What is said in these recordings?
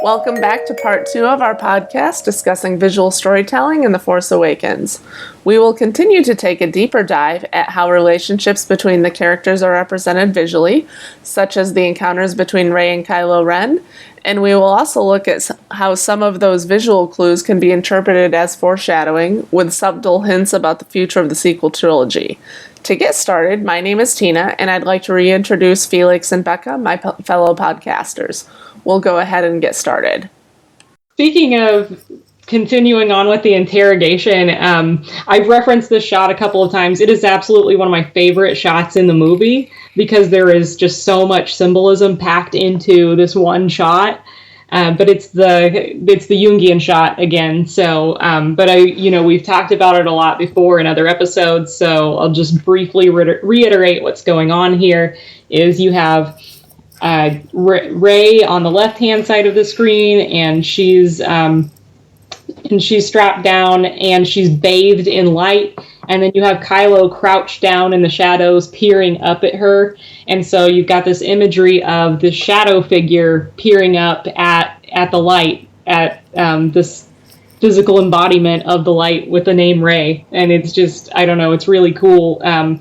Welcome back to part 2 of our podcast discussing visual storytelling in The Force Awakens. We will continue to take a deeper dive at how relationships between the characters are represented visually, such as the encounters between Rey and Kylo Ren, and we will also look at how some of those visual clues can be interpreted as foreshadowing, with subtle hints about the future of the sequel trilogy. To get started, my name is Tina, and I'd like to reintroduce Felix and Becca, my fellow podcasters. We'll go ahead and get started. Speaking of continuing on with the interrogation, I've referenced this shot a couple of times. It is absolutely one of my favorite shots in the movie because there is just so much symbolism packed into this one shot. But it's the Jungian shot again. So, but we've talked about it a lot before in other episodes. So I'll just briefly reiterate what's going on here. Is you have Rey on the left-hand side of the screen, and she's strapped down and she's bathed in light. And then you have Kylo crouched down in the shadows, peering up at her. And so you've got this imagery of the shadow figure peering up at the light, at this physical embodiment of the light with the name Rey. And it's just, I don't know, it's really cool. And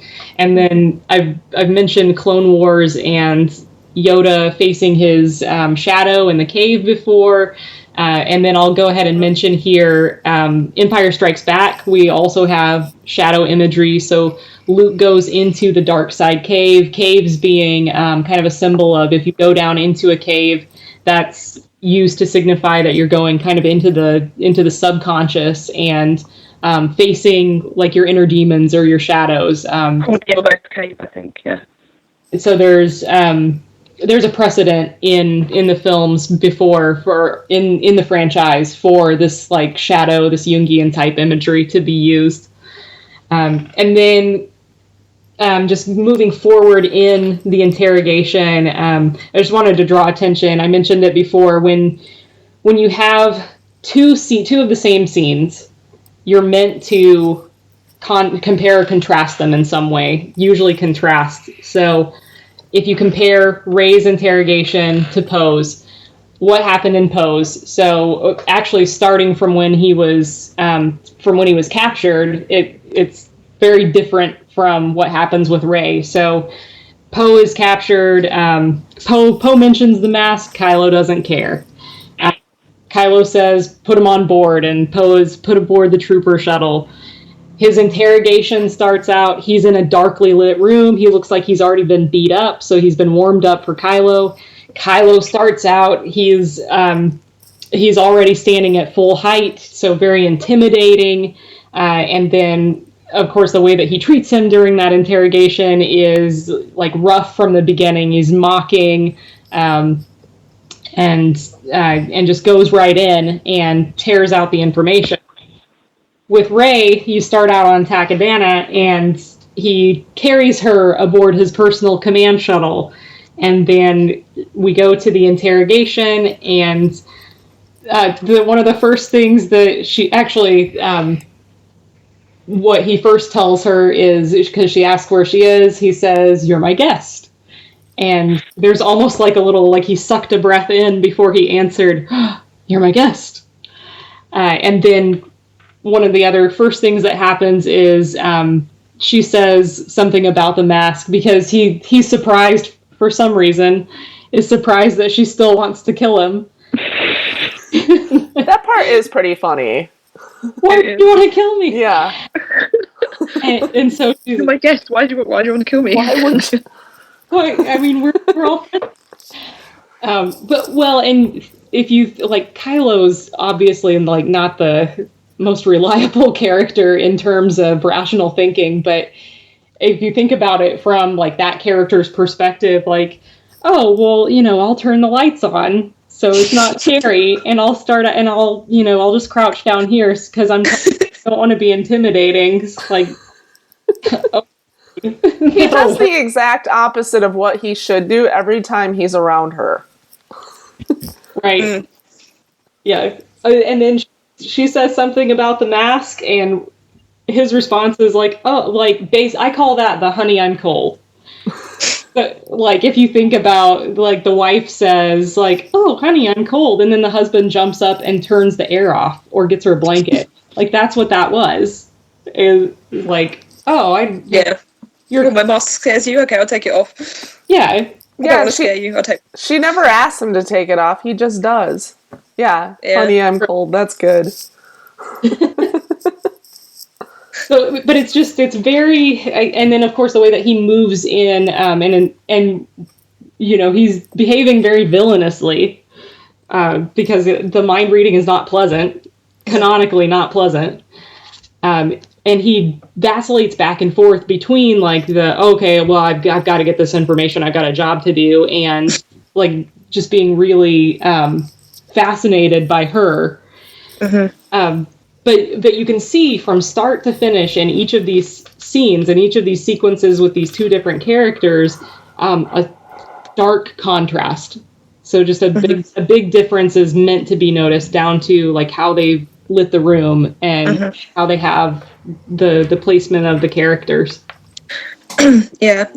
then I've mentioned Clone Wars and Yoda facing his shadow in the cave before. And then I'll go ahead and mention here Empire Strikes Back. We also have shadow imagery. So Luke goes into the dark side cave. Caves being kind of a symbol of if you go down into a cave, that's used to signify that you're going kind of into the subconscious and facing like your inner demons or your shadows. Cave, I think, yeah. So there's a precedent in the films before for in the franchise for this like shadow, this Jungian type imagery to be used. And then just moving forward in the interrogation, I just wanted to draw attention. I mentioned it before, when you have two of the same scenes, you're meant to compare or contrast them in some way, usually contrast. So if you compare Rey's interrogation to Poe's, what happened in Poe's? So actually, starting from when he was captured, it's very different from what happens with Rey. So Poe is captured. Poe mentions the mask. Kylo doesn't care. Kylo says, "Put him on board," and Poe is put aboard the trooper shuttle. His interrogation starts out, he's in a darkly lit room. He looks like he's already been beat up, so he's been warmed up for Kylo. Kylo starts out, he's already standing at full height, so very intimidating. And then, of course, the way that he treats him during that interrogation is like rough from the beginning. He's mocking and just goes right in and tears out the information. With Rey, you start out on Takadana, and he carries her aboard his personal command shuttle. And then we go to the interrogation, and one of the first things that she actually, what he first tells her is, because she asks where she is, he says, "You're my guest." And there's almost like a little, like he sucked a breath in before he answered, "You're my guest." And then one of the other first things that happens is she says something about the mask because he's surprised for some reason, is surprised that she still wants to kill him. That part is pretty funny. Why do you want to kill me? Yeah. And so she's my guest. Why do you want to kill me? Why wouldn't you? Well, I mean, we're all friends. But well, and if you like, Kylo's obviously like not the most reliable character in terms of rational thinking, but if you think about it from like that character's perspective, like, oh well, I'll turn the lights on so it's not scary, and I'll I'll just crouch down here because I don't want to be intimidating. Like, He does the exact opposite of what he should do every time he's around her. Right. Yeah, and then she says something about the mask, and his response is like, "Oh, like I call that the honey I'm cold." But, like, if you think about, like, the wife says, like, oh, honey, I'm cold. And then the husband jumps up and turns the air off or gets her a blanket. Like, that's what that was. Is like, oh, Yeah. you're, Oh, my mask scares you? Okay, I'll take it off. yeah, I don't Yeah, want to scare you. I'll take she never asks him to take it off. He just does. Yeah, Yeah. honey, I'm cold. That's good. So, but it's very, and then of course the way that he moves in, and you know, he's behaving very villainously, because the mind reading is not pleasant, canonically not pleasant, and he vacillates back and forth between, like, okay, well, I've got to get this information, I've got a job to do, and, like, just being really fascinated by her. But you can see from start to finish in each of these scenes and each of these sequences with these two different characters, a stark contrast. So just a big difference is meant to be noticed, down to, like, how they've lit the room and how they have the placement of the characters. Yeah.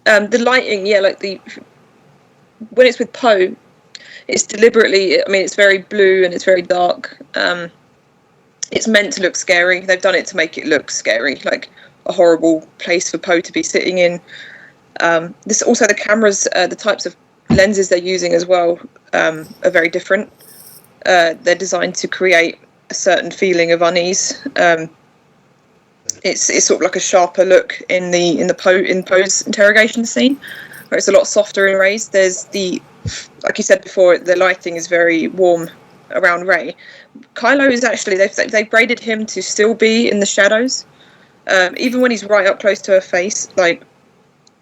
The lighting, like when it's with Poe, it's deliberately, I mean, it's very blue and it's very dark. It's meant to look scary. They've done it to make it look scary, like a horrible place for Poe to be sitting in. This also, the cameras, the types of lenses they're using as well, are very different. They're designed to create a certain feeling of unease. It's sort of like a sharper look in Poe's interrogation scene, where it's a lot softer and raised. There's like you said before, the lighting is very warm around Rey. Kylo is actually, they've braided him to still be in the shadows, even when he's right up close to her face. Like,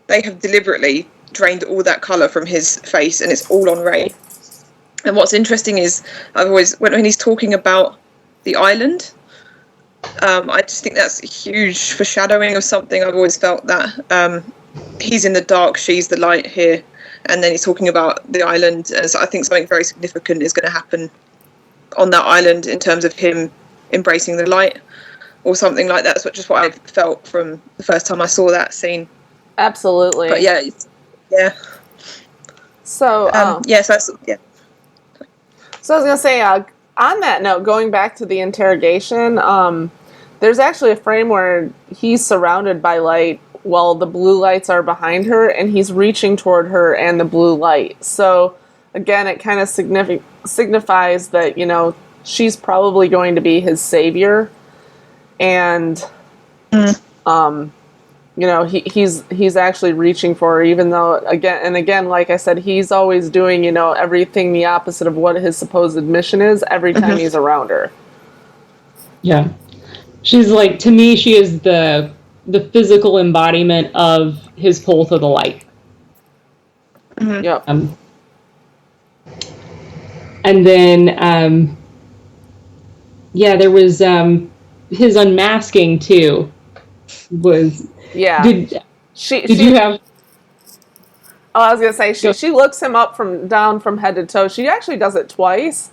they have deliberately drained all that colour from his face, and it's all on Rey. And what's interesting is, when he's talking about the island, I just think that's a huge foreshadowing of something. I've always felt that he's in the dark, she's the light here, and then he's talking about the island, as I think something very significant is going to happen on that island in terms of him embracing the light or something like that. That's just what I felt from the first time I saw that scene. Absolutely. But yeah. So So So I was gonna say, on that note, going back to the interrogation, there's actually a frame where he's surrounded by light while the blue lights are behind her, and he's reaching toward her and the blue light. So again, it kind of signifies that, you know, she's probably going to be his savior, and you know, he's actually reaching for her, even though, again, like I said, he's always doing, you know, everything the opposite of what his supposed mission is every time he's around her. Yeah. She's, like, to me, she is the physical embodiment of his pull to the light. Yep. And then, there was his unmasking too. Yeah. Did she you have? Oh, I was gonna say, she looks him up down from head to toe. She actually does it twice.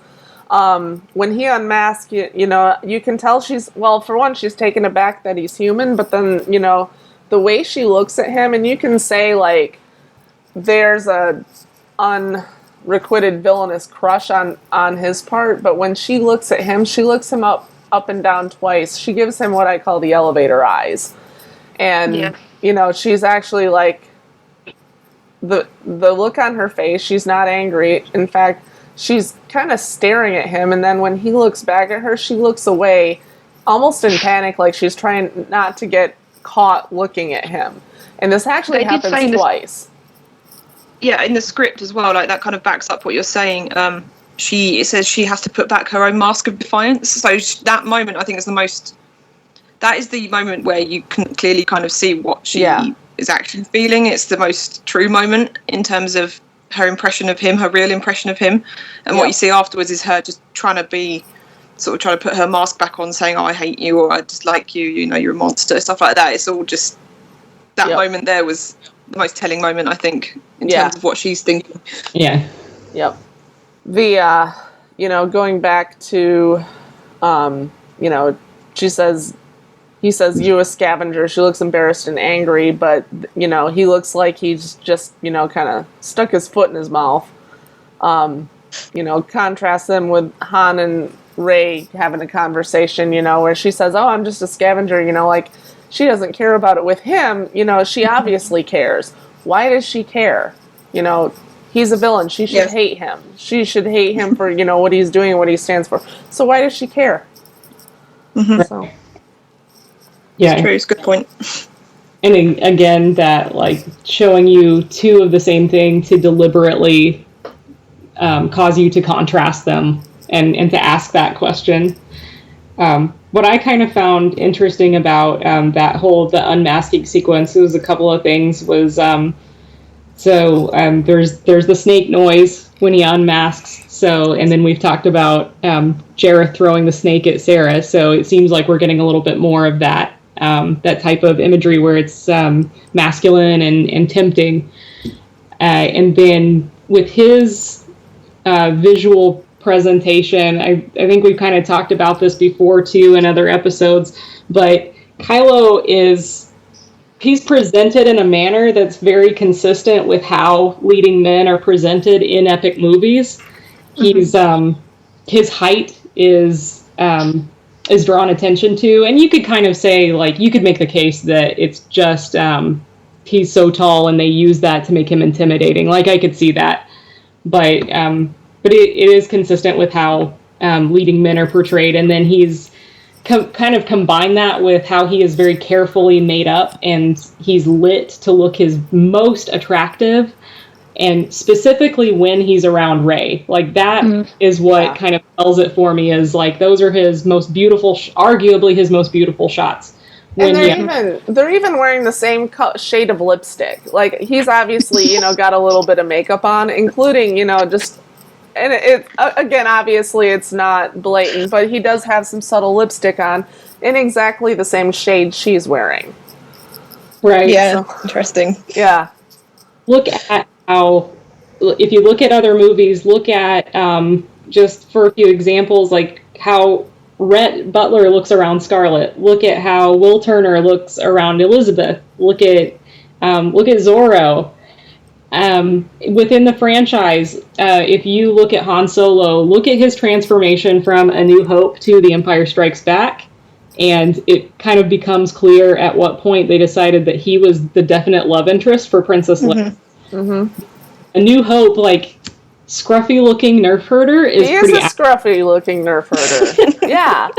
When he unmasks, you know, you can tell for one, she's taken aback that he's human, but then, you know, the way she looks at him, and you can say, like, there's a unrequited villainous crush on his part, but when she looks at him, she looks him up and down twice. She gives him what I call the elevator eyes. And, you know, she's actually, like, the look on her face, she's not angry. In fact, she's kind of staring at him, and then when he looks back at her, she looks away, almost in panic, like she's trying not to get caught looking at him. And this actually happens twice. Yeah, in the script as well, like, that kind of backs up what you're saying. It says she has to put back her own mask of defiance. So that moment, I think, that is the moment where you can clearly kind of see what she is actually feeling. It's the most true moment in terms of her impression of him, her real impression of him. And what you see afterwards is her just trying to put her mask back on, saying, oh, I hate you, or I dislike you, you know, you're a monster, stuff like that. It's all just, that moment there was the most telling moment, I think, in terms of what she's thinking. Yeah. Yep. The, you know, going back to, you know, she says, he says, "You a scavenger." She looks embarrassed and angry, but he looks like he's just kind of stuck his foot in his mouth. Contrast them with Han and Rey having a conversation, where she says, "Oh, I'm just a scavenger," like she doesn't care about it. With him, she obviously cares. Why does she care? He's a villain. She should hate him. She should hate him for, what he's doing and what he stands for. So why does she care? Mm-hmm. So. Yeah. It's true. It's a good point. And again, that like showing you two of the same thing to deliberately cause you to contrast them and to ask that question. What I kind of found interesting about the unmasking sequence was a couple of things. Was there's the snake noise when he unmasks. So, and then we've talked about Jareth throwing the snake at Sarah. So it seems like we're getting a little bit more of that type of imagery where it's masculine and tempting. And then with his visual presentation, I think we've kind of talked about this before too in other episodes, but Kylo he's presented in a manner that's very consistent with how leading men are presented in epic movies. He's his height is drawn attention to, and you could kind of say, like, you could make the case that it's just he's so tall and they use that to make him intimidating. Like, I could see that, but it is consistent with how leading men are portrayed, and then he's kind of combine that with how he is very carefully made up and he's lit to look his most attractive, and specifically when he's around Rey. Like, that is what kind of tells it for me, is like those are his most beautiful, arguably his most beautiful shots. And they're even wearing the same shade of lipstick. Like, he's obviously got a little bit of makeup on, including just. And it again, obviously, it's not blatant, but he does have some subtle lipstick on in exactly the same shade she's wearing. Right. Yeah. So, interesting. Yeah. Look at how, if you look at other movies, look at, just for a few examples, like how Rhett Butler looks around Scarlet. Look at how Will Turner looks around Elizabeth. Look at Zorro. Within the franchise, if you look at Han Solo, look at his transformation from A New Hope to The Empire Strikes Back, and it kind of becomes clear at what point they decided that he was the definite love interest for Princess Leia. A New Hope, like, scruffy-looking nerf herder is a scruffy-looking nerf herder. Yeah.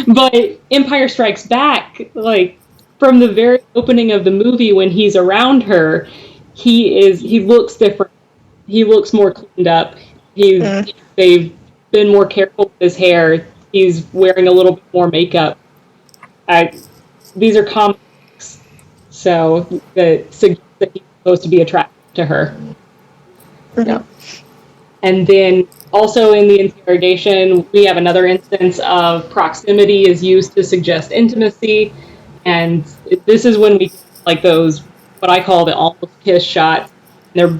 But Empire Strikes Back, like, from the very opening of the movie when he's around her, he looks different. He looks more cleaned up. They've been more careful with his hair. He's wearing a little bit more makeup. These are comics, so that suggest that he's supposed to be attracted to her. Yeah. And then also in the interrogation, we have another instance of proximity is used to suggest intimacy, and this is when we like those, what I call the almost kiss shots. They're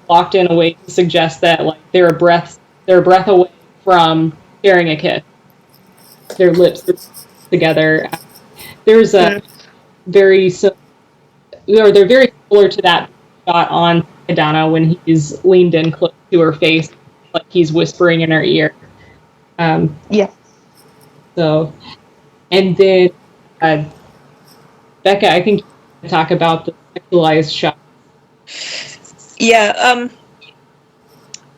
blocked in a way to suggest that, like, they're a breath away from sharing a kiss. Their lips are together. There's a they're very similar to that shot on Adana when he's leaned in close to her face, like he's whispering in her ear. So, and then Becca, I think you can talk about the sexualized shot. Yeah,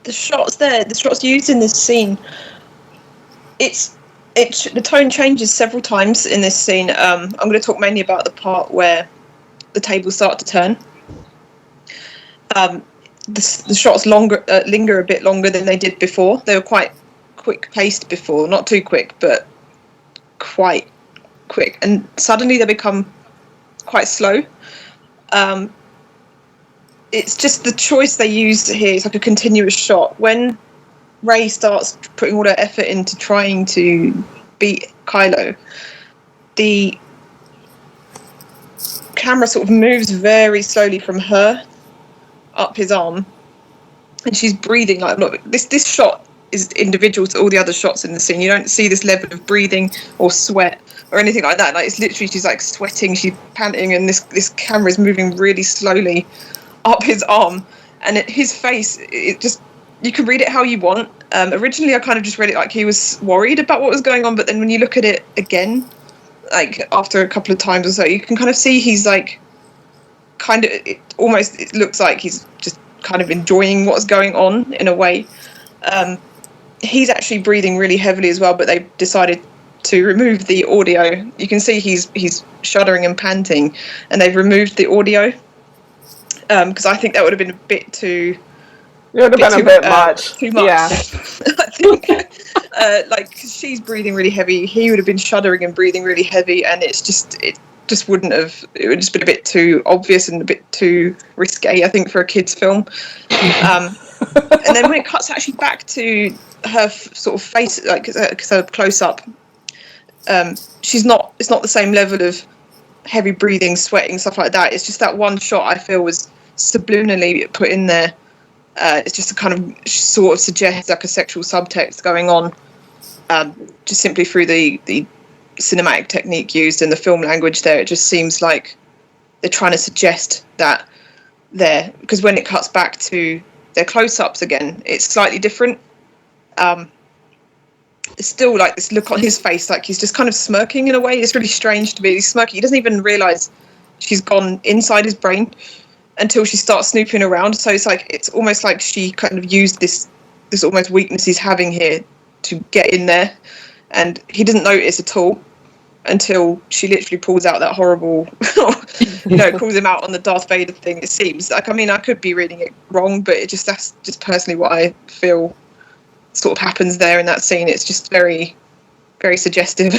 the shots used in this scene, the tone changes several times in this scene. I'm going to talk mainly about the part where the tables start to turn. The shots linger a bit longer than they did before. They were quite quick-paced before, not too quick, but quite quick. And suddenly they become quite slow. It's just the choice they used here. It's like a continuous shot. When Rey starts putting all her effort into trying to beat Kylo, the camera sort of moves very slowly from her up his arm, and she's breathing like, look, this shot is individual to all the other shots in the scene. You don't see this level of breathing or sweat or anything like that. Like, it's literally, she's like sweating, she's panting, and this camera is moving really slowly up his arm, and his face, it just, you can read it how you want. Originally I kind of just read it like he was worried about what was going on, but then when you look at it again, like after a couple of times or so, you can kind of see he's like kind of, it looks like he's just kind of enjoying what's going on in a way. He's actually breathing really heavily as well, but they decided to remove the audio. You can see he's shuddering and panting, and they've removed the audio because I think that would have been a bit too. It would have been a bit much. Too much. Yeah. I think like, she's breathing really heavy. He would have been shuddering and breathing really heavy, and it just wouldn't have. It would just been a bit too obvious and a bit too risque, I think, for a kids' film. And then when it cuts actually back to her sort of face, like her close up, it's not the same level of heavy breathing, sweating, stuff like that. It's just that one shot I feel was subliminally put in there. It's just to kind of sort of suggest like a sexual subtext going on, just simply through the cinematic technique used in the film language there. It just seems like they're trying to suggest that there, because when it cuts back to their close-ups again, it's slightly different. It's still like this look on his face, like he's just kind of smirking in a way. It's really strange to me. He's smirking. He doesn't even realise she's gone inside his brain until she starts snooping around. So it's almost like she kind of used this almost weakness he's having here to get in there, and he doesn't notice at all until she literally pulls out that horrible, calls him out on the Darth Vader thing. It seems like, I mean, I could be reading it wrong, but that's just personally what I feel sort of happens there in that scene. It's just very, very suggestive.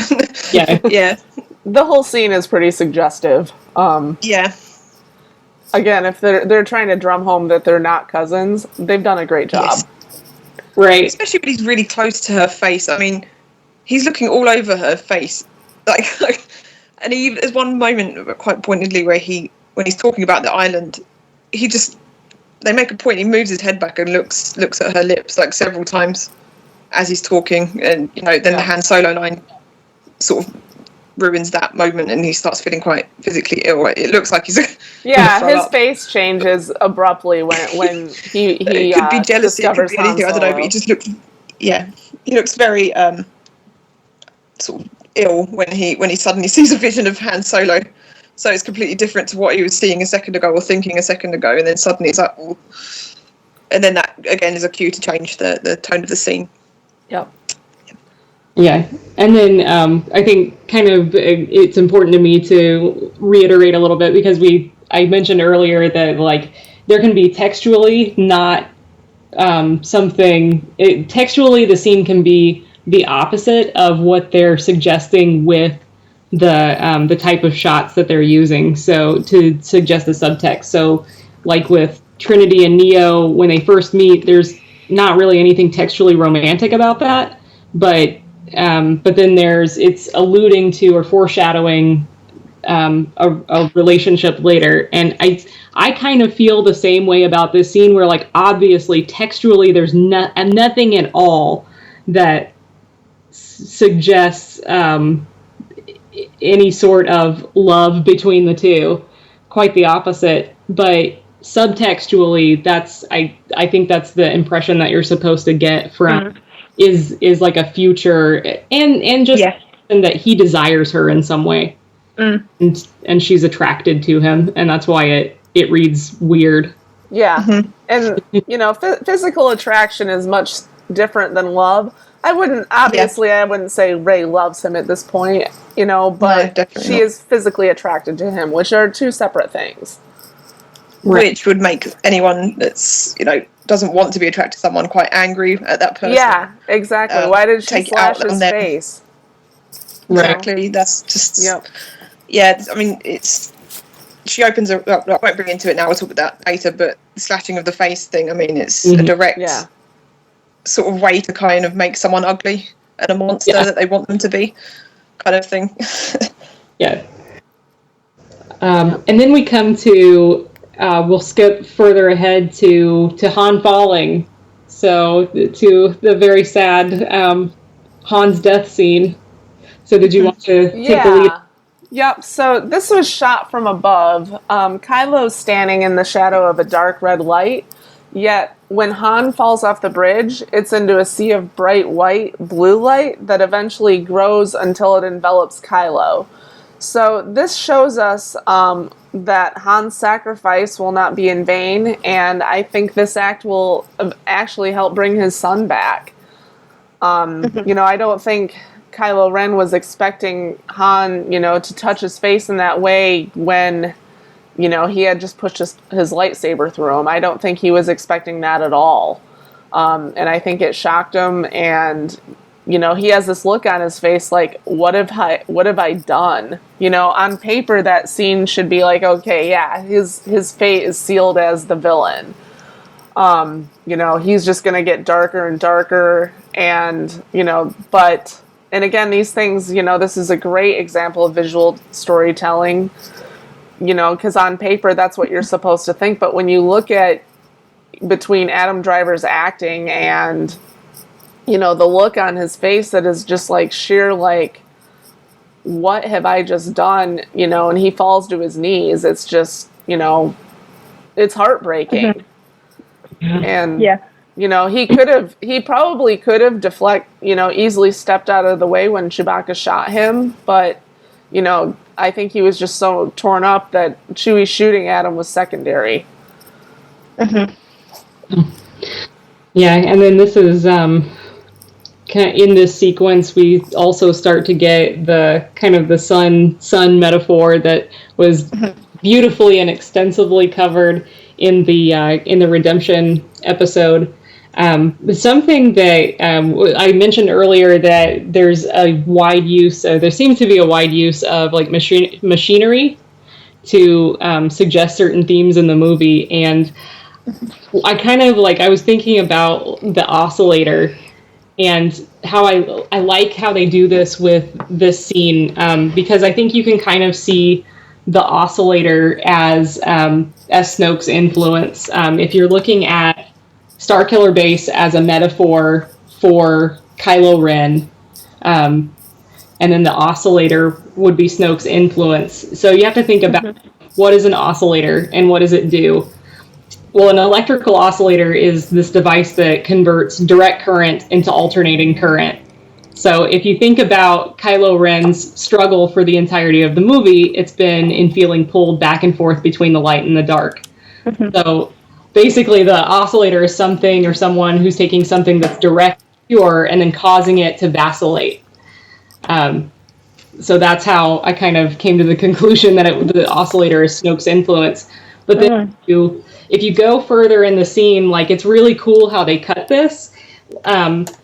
Yeah. The whole scene is pretty suggestive. Yeah. Again, if they're trying to drum home that they're not cousins, they've done a great job. Yes. Right. Especially when he's really close to her face. I mean, he's looking all over her face. Like, and there's one moment quite pointedly where when he's talking about the island, they make a point, he moves his head back and looks at her lips like several times as he's talking, and then the Han Solo line sort of ruins that moment, and he starts feeling quite physically ill. It looks like he's his face changes abruptly when he it could be jealousy, it could be anything, I don't know, but he just looks he looks very sort of ill when he suddenly sees a vision of Han Solo. So it's completely different to what he was seeing a second ago or thinking a second ago, and then suddenly it's like, oh. And then that again is a cue to change the tone of the scene. Yep. Yeah, and then I think kind of it's important to me to reiterate a little bit, because I mentioned earlier that like there can be textually not textually the scene can be the opposite of what they're suggesting with the type of shots that they're using, so to suggest the subtext. So like with Trinity and Neo, when they first meet, there's not really anything textually romantic about that, but then it's alluding to or foreshadowing a relationship later. And I kind of feel the same way about this scene, where like obviously textually there's nothing at all that suggests any sort of love between the two. Quite the opposite. But subtextually, I think that's the impression that you're supposed to get from is like a future and just that he desires her in some way. And she's attracted to him, and that's why it reads weird. Yeah. And physical attraction is much different than love. I wouldn't say Rey loves him at this point, but no, she is physically attracted to him, which are two separate things. Which would make anyone that's, doesn't want to be attracted to someone quite angry at that person. Yeah, exactly. Why did she take slash out his face? Exactly. That's just... Yep. Yeah, I mean, she opens I won't bring into it now, we'll talk about that later, but the slashing of the face thing, I mean, it's a direct sort of way to kind of make someone ugly and a monster that they want them to be, kind of thing. Yeah. And then we come to, we'll skip further ahead to Han falling. So to the very sad Han's death scene. So did you want to take the lead? Yep, so this was shot from above. Kylo's standing in the shadow of a dark red light, yet when Han falls off the bridge, it's into a sea of bright white blue light that eventually grows until it envelops Kylo. So this shows us that Han's sacrifice will not be in vain, and I think this act will actually help bring his son back. I don't think Kylo Ren was expecting Han, to touch his face in that way when, he had just pushed his lightsaber through him. I don't think he was expecting that at all. And I think it shocked him. And, he has this look on his face like, what have I done? On paper, that scene should be like, okay, yeah, his fate is sealed as the villain. He's just going to get darker and darker. And, and again, these things, this is a great example of visual storytelling, because on paper, that's what you're supposed to think. But when you look at between Adam Driver's acting and, the look on his face that is just like sheer, like, what have I just done? And he falls to his knees. It's just, it's heartbreaking. And he probably could have easily stepped out of the way when Chewbacca shot him, but I think he was just so torn up that Chewie shooting at him was secondary. Yeah, and then this is kind of in this sequence we also start to get the kind of the sun metaphor that was beautifully and extensively covered in the Redemption episode. Something that I mentioned earlier, that there's a wide use, there seems to be a wide use of like machinery to suggest certain themes in the movie, and I kind of I was thinking about the oscillator and how I like how they do this with this scene, because I think you can kind of see the oscillator as Snoke's influence. If you're looking at Starkiller Base as a metaphor for Kylo Ren, and then the oscillator would be Snoke's influence. So you have to think about what is an oscillator and what does it do? Well, an electrical oscillator is this device that converts direct current into alternating current. So if you think about Kylo Ren's struggle for the entirety of the movie, it's been in feeling pulled back and forth between the light and the dark. So basically the oscillator is something or someone who's taking something that's direct, pure, and then causing it to vacillate. So that's how I kind of came to the conclusion that the oscillator is Snoke's influence. But then if you go further in the scene, it's really cool how they cut this.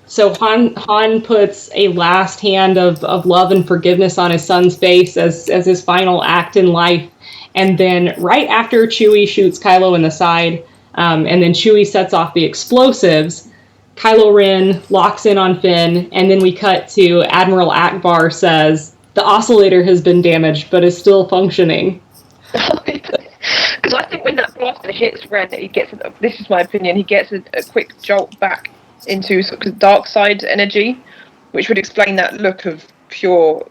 So Han puts a last hand of love and forgiveness on his son's face as his final act in life. And then right after Chewie shoots Kylo in the side, and then Chewie sets off the explosives, Kylo Ren locks in on Finn, and then we cut to Admiral Akbar says, "The oscillator has been damaged, but is still functioning." Because I think when that blaster hits Ren, he gets, this is my opinion, he gets a quick jolt back into sort of dark side energy, which would explain that look of pure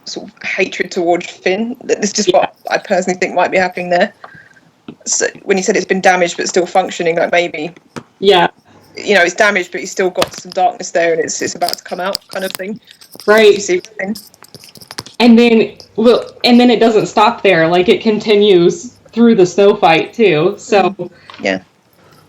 sort of hatred towards Finn. This is just what I personally think might be happening there. So when he said it's been damaged but still functioning, maybe it's damaged but he's still got some darkness there and it's about to come out, kind of thing. Right. You see what I'm saying? And then it doesn't stop there. It continues through the snow fight too. So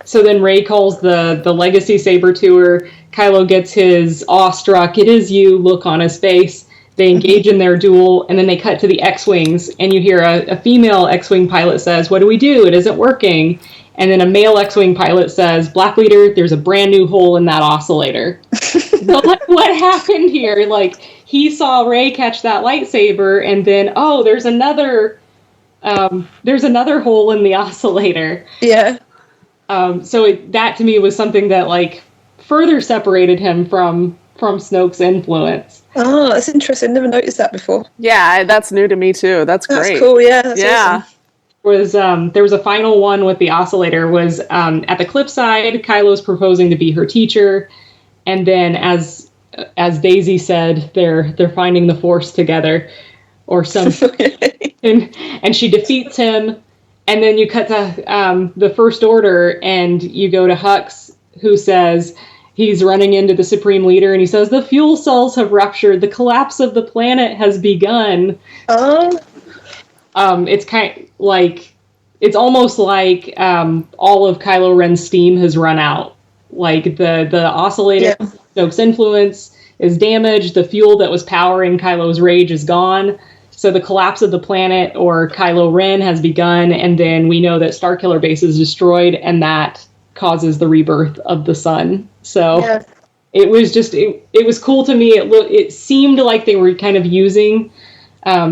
So then Rey calls the Legacy Saber to her. Kylo gets his awestruck, "It is you" look on his face. They engage in their duel, and then they cut to the X-Wings, and you hear a female X-Wing pilot says, "What do we do? It isn't working." And then a male X-Wing pilot says, "Black Leader, there's a brand new hole in that oscillator." So, what happened here? He saw Rey catch that lightsaber, and then, there's another hole in the oscillator. Yeah. So that to me was something that further separated him from Snoke's influence. Oh, that's interesting. Never noticed that before. Yeah, that's new to me too. That's great. That's cool. Yeah. That's awesome. There was a final one with the oscillator. At the cliffside, Kylo's proposing to be her teacher, and then as as Daisy said, they're finding the Force together, or something. and she defeats him, and then you cut to the First Order, and you go to Hux, who says he's running into the Supreme Leader, and he says, the fuel cells have ruptured, the collapse of the planet has begun. It's kind of like, it's almost like all of Kylo Ren's steam has run out. Like the oscillator, Snoke's influence is damaged, the fuel that was powering Kylo's rage is gone. So the collapse of the planet, or Kylo Ren, has begun, and then we know that Starkiller Base is destroyed, and that causes the rebirth of the sun. So it was just, it was cool to me. It seemed like they were kind of using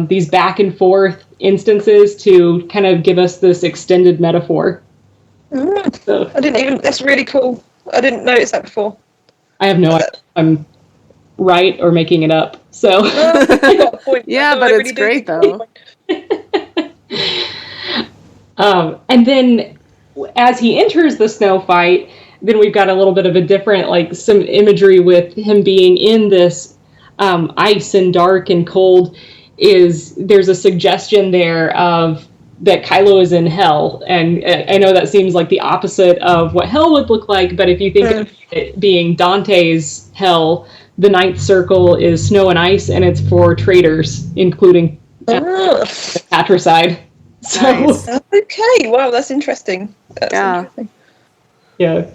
these back and forth instances to kind of give us this extended metaphor. So, that's really cool. I didn't notice that before. I have no idea if I'm right or making it up. So yeah, but it's great though. And then as he enters the snow fight, then we've got a little bit of a different, like, some imagery with him being in this ice and dark and cold. There's a suggestion there of that Kylo is in hell, and I know that seems like the opposite of what hell would look like, but if you think of it being Dante's hell, the ninth circle is snow and ice, and it's for traitors, including patricide. So, nice. Okay, wow, that's interesting. Interesting. Yeah.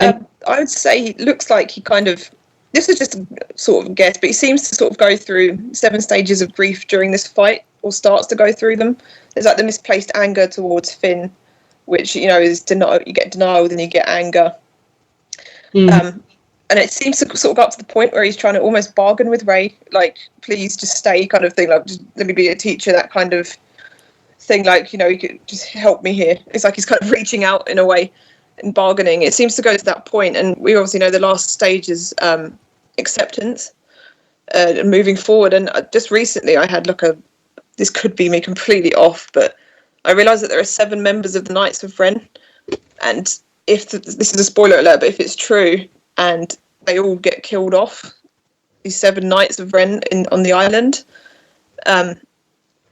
I would say he looks like he kind of, this is just a sort of a guess, but he seems to sort of go through 7 stages of grief during this fight, or starts to go through them. There's like the misplaced anger towards Finn, which, is denial. You get denial, then you get anger. And it seems to sort of go up to the point where he's trying to almost bargain with Rey, like, please just stay, kind of thing, like, just let me be a teacher, that kind of thing, like, you could just help me here. It's like he's kind of reaching out in a way and bargaining. It seems to go to that point, and we obviously know the last stage is acceptance and moving forward. And just recently I had this could be me completely off, but I realised that there are 7 members of the Knights of Ren, and if this is a spoiler alert, but if it's true, and they all get killed off, these 7 Knights of Ren on the island, and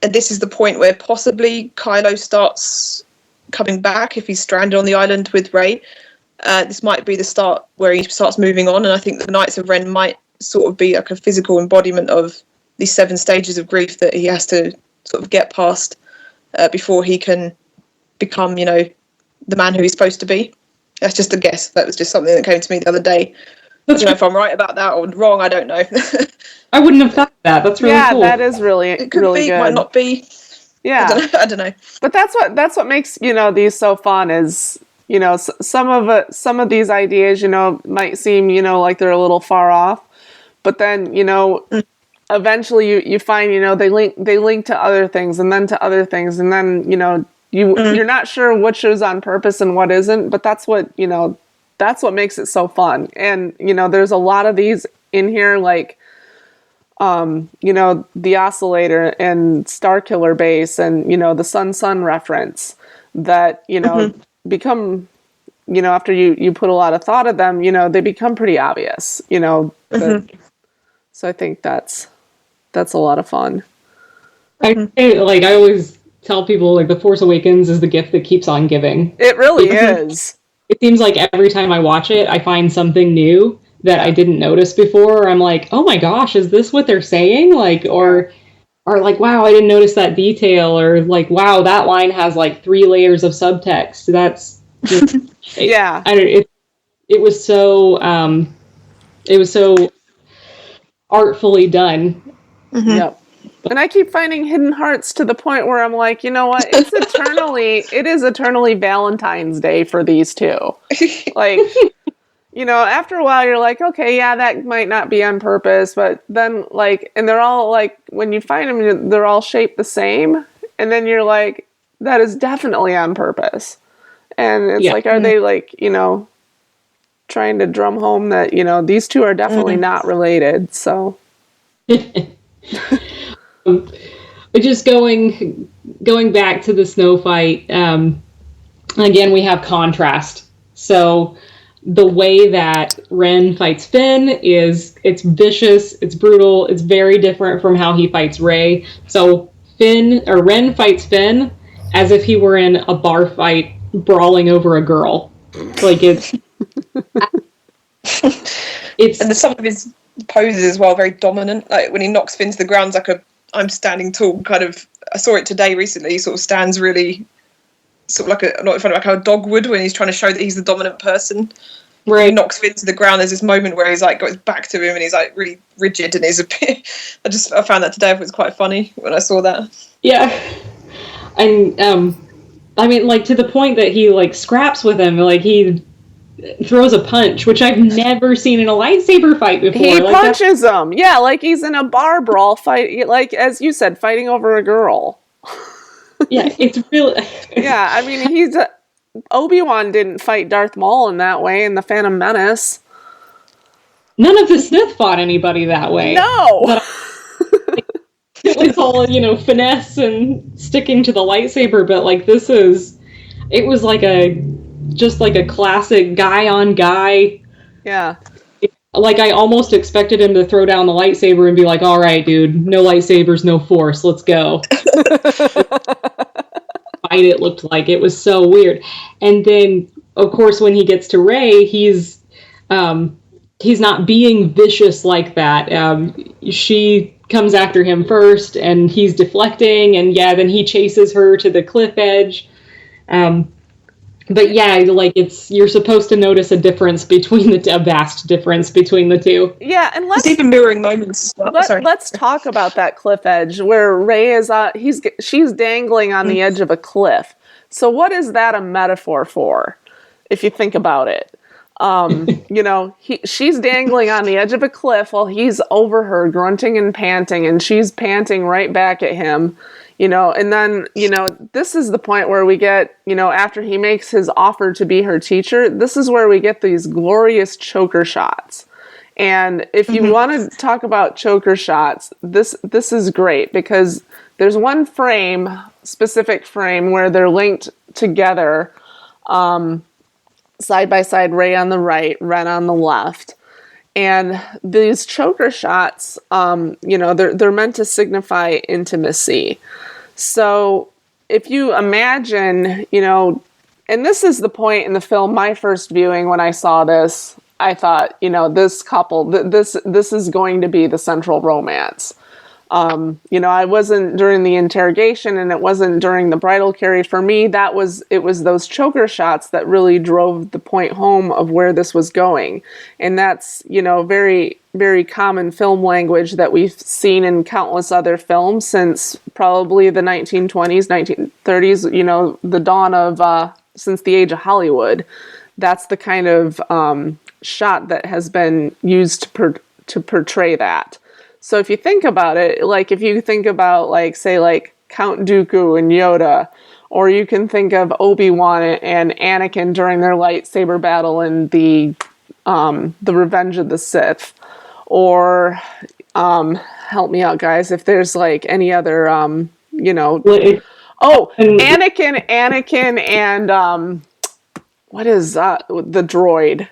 this is the point where possibly Kylo starts coming back if he's stranded on the island with Rey. This might be the start where he starts moving on, and I think the Knights of Ren might sort of be like a physical embodiment of these 7 stages of grief that he has to sort of get past before he can become, the man who he's supposed to be. That's just a guess. That was just something that came to me the other day. I don't know if I'm right about that or wrong. I don't know. I wouldn't have thought that. That's really cool. Yeah, that is really, it could really be, good. might not be. Yeah, I don't know. But that's what makes these so fun is some of these ideas might seem like they're a little far off, but then eventually you find they link to other things and then to other things, and then you're not sure which is on purpose and what isn't, but that's what makes it so fun. And there's a lot of these in here, like the oscillator and Starkiller Base and the sun reference that become after you put a lot of thought at them, they become pretty obvious. So I think that's a lot of fun. I always tell people, like, The Force Awakens is the gift that keeps on giving. It really is. It seems like every time I watch it, I find something new that I didn't notice before. I'm like, oh my gosh, is this what they're saying? Like, or like, wow, I didn't notice that detail, or like, wow, that line has like 3 layers of subtext. That's yeah. It was so artfully done. Yep. And I keep finding hidden hearts to the point where I'm like, you know what? It is eternally Valentine's Day for these two. Like, after a while you're like, okay, yeah, that might not be on purpose, but then and they're all like, when you find them, they're all shaped the same. And then you're like, that is definitely on purpose. And it's like, are they trying to drum home that, these two are definitely not related. So. But just going back to the snow fight, again, we have contrast. So the way that Ren fights Finn it's vicious, it's brutal, it's very different from how he fights Rey. So Ren fights Finn as if he were in a bar fight brawling over a girl. Like it's and some of his poses as well, very dominant. Like when he knocks Finn to the ground, like I'm standing tall kind of. I saw it today recently. He sort of stands really, sort of not in front of like how a dog would when he's trying to show that he's the dominant person. Right. He knocks Finn to the ground. There's this moment where he's like got his back to him and he's like really rigid and he's a bit. I found that today. It was quite funny when I saw that. Yeah, and I mean, like to the point that he like scraps with him, like he throws a punch, which I've never seen in a lightsaber fight before. He punches him. Yeah, like he's in a bar brawl fight, like as you said, fighting over a girl. Yeah, it's really. Yeah, I mean, Obi-Wan didn't fight Darth Maul in that way in The Phantom Menace. None of the Sith fought anybody that way. No! It was all, finesse and sticking to the lightsaber, but like it was like just like a classic guy on guy. Yeah. Like I almost expected him to throw down the lightsaber and be like, all right, dude, no lightsabers, no force, let's go. Fight it looked like. It was so weird. And then, of course, when he gets to Rey, he's not being vicious like that. She comes after him first, and he's deflecting, and then he chases her to the cliff edge. But yeah, like you're supposed to notice a vast difference between the two. Yeah, and there's even mirroring moments. Let's talk about that cliff edge where Rey is. She's dangling on the edge of a cliff. So what is that a metaphor for? If you think about it, she's dangling on the edge of a cliff while he's over her, grunting and panting, and she's panting right back at him. And then, this is the point where we get, after he makes his offer to be her teacher, this is where we get these glorious choker shots. And if you want to talk about choker shots, this is great because there's one specific frame where they're linked together, side by side, Rey on the right, Ren on the left. And these choker shots, they're meant to signify intimacy. So if you imagine, and this is the point in the film, my first viewing when I saw this, I thought, this couple, this is going to be the central romance. I wasn't during the interrogation and it wasn't during the bridal carry. For me, it was those choker shots that really drove the point home of where this was going. And that's, very, very common film language that we've seen in countless other films since probably the 1920s, 1930s, the dawn of, since the age of Hollywood. That's the kind of shot that has been used to portray that. So if you think about it, like if you think about say Count Dooku and Yoda, or you can think of Obi-Wan and Anakin during their lightsaber battle in the Revenge of the Sith, or help me out, guys, if there's any other Anakin and what is the droid?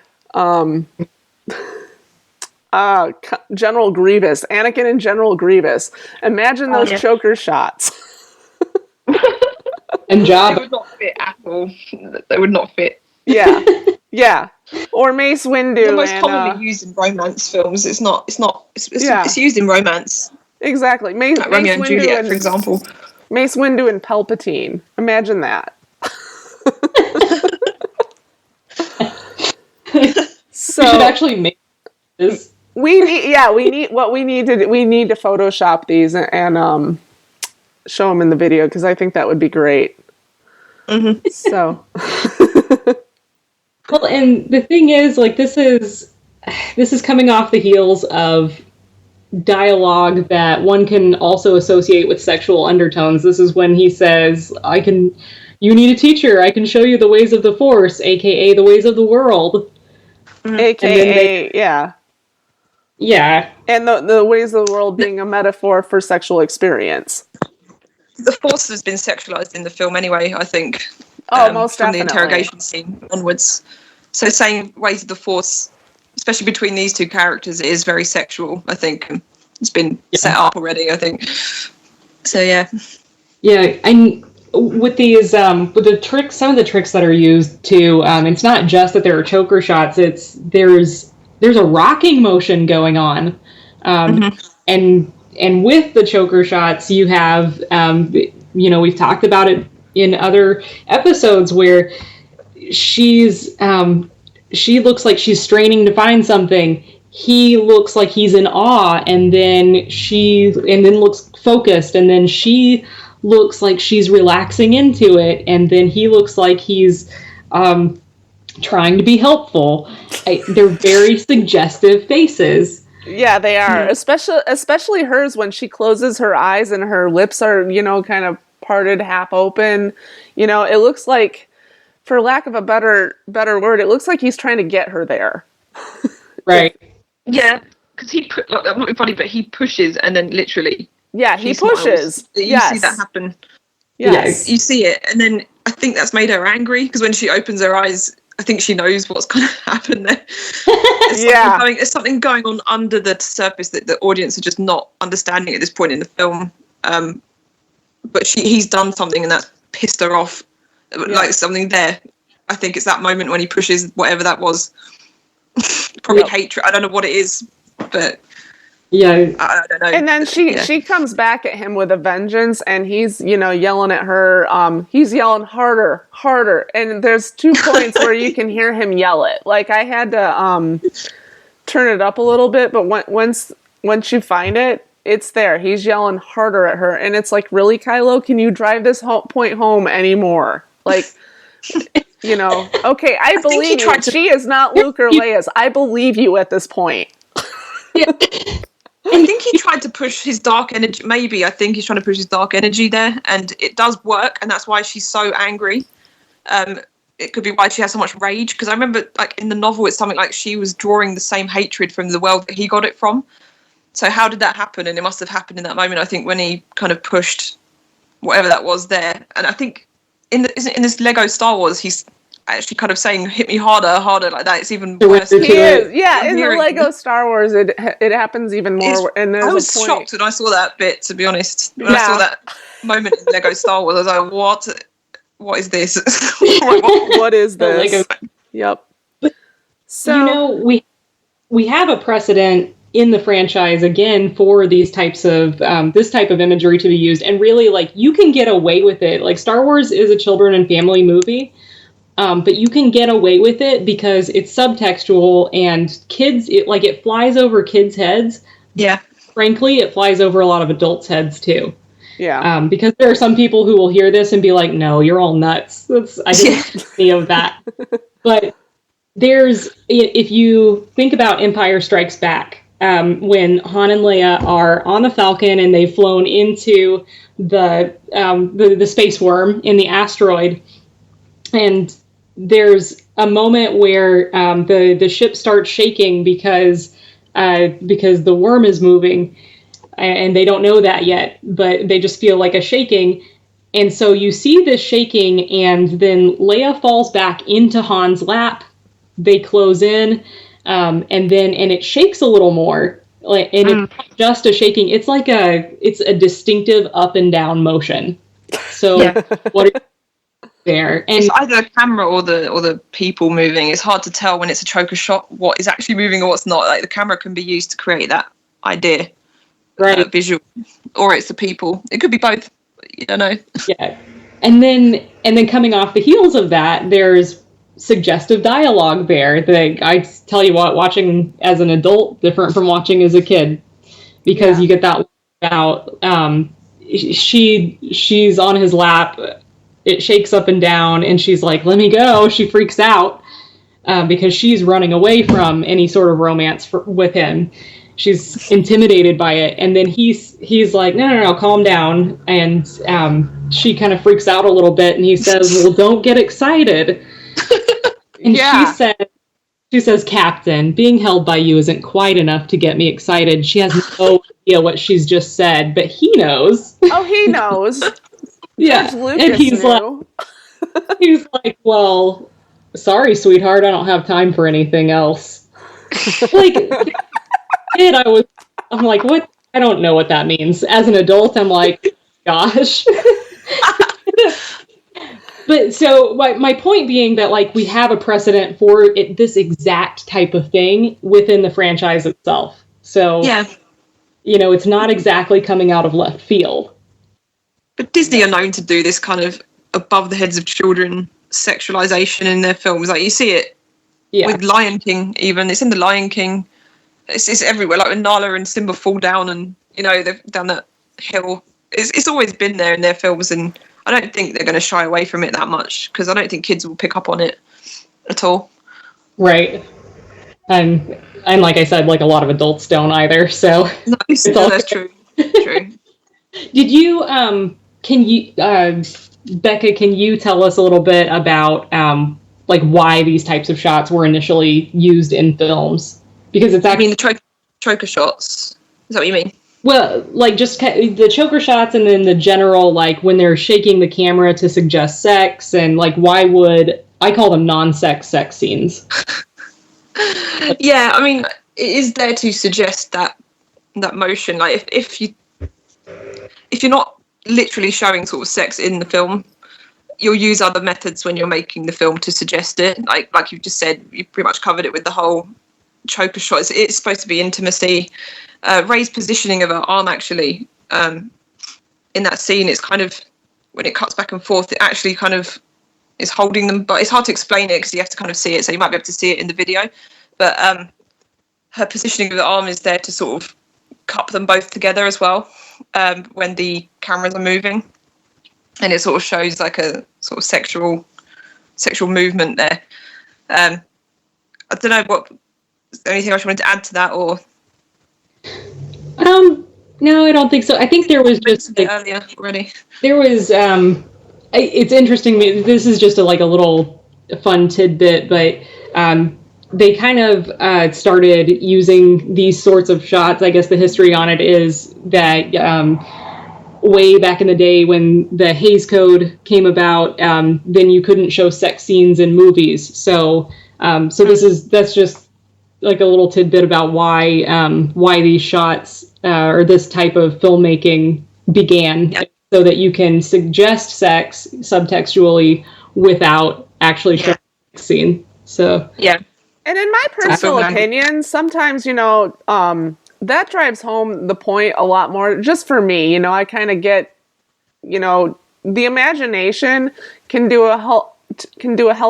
General Grievous. Anakin and General Grievous. Imagine those choker shots. And Jabba. They would not fit at all. They would not fit. Yeah. Yeah. Or Mace Windu. The most commonly used in romance films. It's used in romance. Exactly. Mace Romeo and Juliet, for example. Mace Windu and Palpatine. Imagine that. So we should actually make this. We need to Photoshop these and show them in the video because I think that would be great. Mm-hmm. So, well, and the thing is, this is coming off the heels of dialogue that one can also associate with sexual undertones. This is when he says, "You need a teacher. I can show you the ways of the Force, aka the ways of the world." AKA, yeah. Yeah. And the ways of the world being a metaphor for sexual experience. The Force has been sexualized in the film anyway, I think. Oh, most from definitely. The interrogation scene onwards. So saying ways of the Force, especially between these two characters, is very sexual, I think. It's been set up already, I think. So yeah. Yeah, and with these with the tricks, some of the tricks that are used too, it's not just that there are choker shots, there's a rocking motion going on. And with the choker shots, you have we've talked about it in other episodes where she looks like she's straining to find something. He looks like he's in awe, and then looks focused, and then she looks like she's relaxing into it, and then he looks like he's trying to be helpful. They're very suggestive faces. Yeah, they are. Especially hers when she closes her eyes and her lips are, kind of parted half open. It looks like, for lack of a better word, it looks like he's trying to get her there. Right. Yeah, because not funny, but he pushes and then literally. Yeah, he pushes. You see that happen. Yes. You see it, and then I think that's made her angry because when she opens her eyes, I think she knows what's going to happen there. There's something going on under the surface that the audience are just not understanding at this point in the film. But he's done something, and that's pissed her off. Like something there. I think it's that moment when he pushes whatever that was. Probably hatred. I don't know what it is, but yeah, I don't know. And then she comes back at him with a vengeance, and he's yelling at her. He's yelling harder, and there's 2 points where you can hear him yell it. Like, I had to turn it up a little bit, but once you find it, it's there. He's yelling harder at her, and it's like, really, Kylo? Can you drive this point home anymore? Like, okay, I believe you. She is not Luke or Leia's. I believe you at this point. Yeah. I think he tried to push his dark energy. Maybe I think he's trying to push his dark energy there, and it does work, and that's why she's so angry. It could be why she has so much rage, because I remember, like, in the novel, it's something like she was drawing the same hatred from the world that he got it from. So how did that happen? And it must have happened in that moment, I think, when he kind of pushed whatever that was there. And I think in this Lego Star Wars, he's actually kind of saying, hit me harder, like that. It's even worse. He is. Yeah, in the Lego Star Wars, it happens even more. And I was shocked when I saw that bit, to be honest. When I saw that moment in Lego Star Wars, I was like, what is this? What is this? Yep. So we have a precedent in the franchise again for these types of this type of imagery to be used, and really, like, you can get away with it. Like, Star Wars is a children and family movie, but you can get away with it because it's subtextual, and kids, it flies over kids' heads. Yeah. Frankly, it flies over a lot of adults' heads too. Yeah. Because there are some people who will hear this and be like, "No, you're all nuts." I didn't see any of that. But if you think about Empire Strikes Back, when Han and Leia are on the Falcon and they've flown into the space worm in the asteroid, and there's a moment where the ship starts shaking because the worm is moving, and they don't know that yet, but they just feel like a shaking. And so you see this shaking, and then Leia falls back into Han's lap. They close in, and it shakes a little more. And it's not just a shaking. It's like it's a distinctive up and down motion. So what is there? And it's either the camera or the people moving. It's hard to tell when it's a choker shot what is actually moving or what's not. Like, the camera can be used to create that idea, right? Visual, or it's the people. It could be both. You don't know. Yeah, and then coming off the heels of that, there's suggestive dialogue there that I tell you what, watching as an adult different from watching as a kid, because you get that about she's on his lap, it shakes up and down, and she's like, "Let me go." She freaks out because she's running away from any sort of romance with him. She's intimidated by it, and then he's like, no, calm down. And she kind of freaks out a little bit, and he says, "Well, don't get excited." And she says, "Captain, being held by you isn't quite enough to get me excited." She has no idea what she's just said, but he knows. Oh, he knows. Yeah, and he's like, "Well, sorry, sweetheart, I don't have time for anything else. Like, kid, I'm like, what? I don't know what that means. As an adult, I'm like, gosh. But so my point being that like we have a precedent for this exact type of thing within the franchise itself. So Yeah. It's not exactly coming out of left field. But Disney are known to do this kind of above the heads of children sexualization in their films. Like you see it with Lion King, even it's in the Lion King. It's everywhere. Like when Nala and Simba fall down, and they've done that hill. It's always been there in their films, and I don't think they're going to shy away from it that much because I don't think kids will pick up on it at all. Right. And like I said, like a lot of adults don't either. So no, that's true. True. Did you can you Becca, can you tell us a little bit about like why these types of shots were initially used in films? Because it's actually the choker shots. Is that what you mean? Well, like just the choker shots, and then the general like when they're shaking the camera to suggest sex, and like why would I call them non-sex sex scenes? Yeah, I mean, it is there to suggest that motion. Like if you're not literally showing sort of sex in the film, you'll use other methods when you're making the film to suggest it. Like you've just said, you pretty much covered it with the whole choker shot. It's supposed to be intimacy. Rey's positioning of her arm actually in that scene, it's kind of when it cuts back and forth, it actually kind of is holding them, but it's hard to explain it because you have to kind of see it, so you might be able to see it in the video. But her positioning of the arm is there to sort of cup them both together as well when the cameras are moving, and it sort of shows like a sort of sexual movement there. I don't know what. Is there anything else you wanted to add to that, or? No, I don't think so. I think there was just like, earlier already. There was it's interesting. This is just a little fun tidbit, but they kind of started using these sorts of shots. I guess the history on it is that way back in the day when the Hays Code came about, then you couldn't show sex scenes in movies. So that's just like a little tidbit about why these shots or this type of filmmaking began, so that you can suggest sex subtextually without actually showing a sex scene. So yeah. And in my personal opinion, sometimes that drives home the point a lot more. Just for me, I kind of get, the imagination can do a hell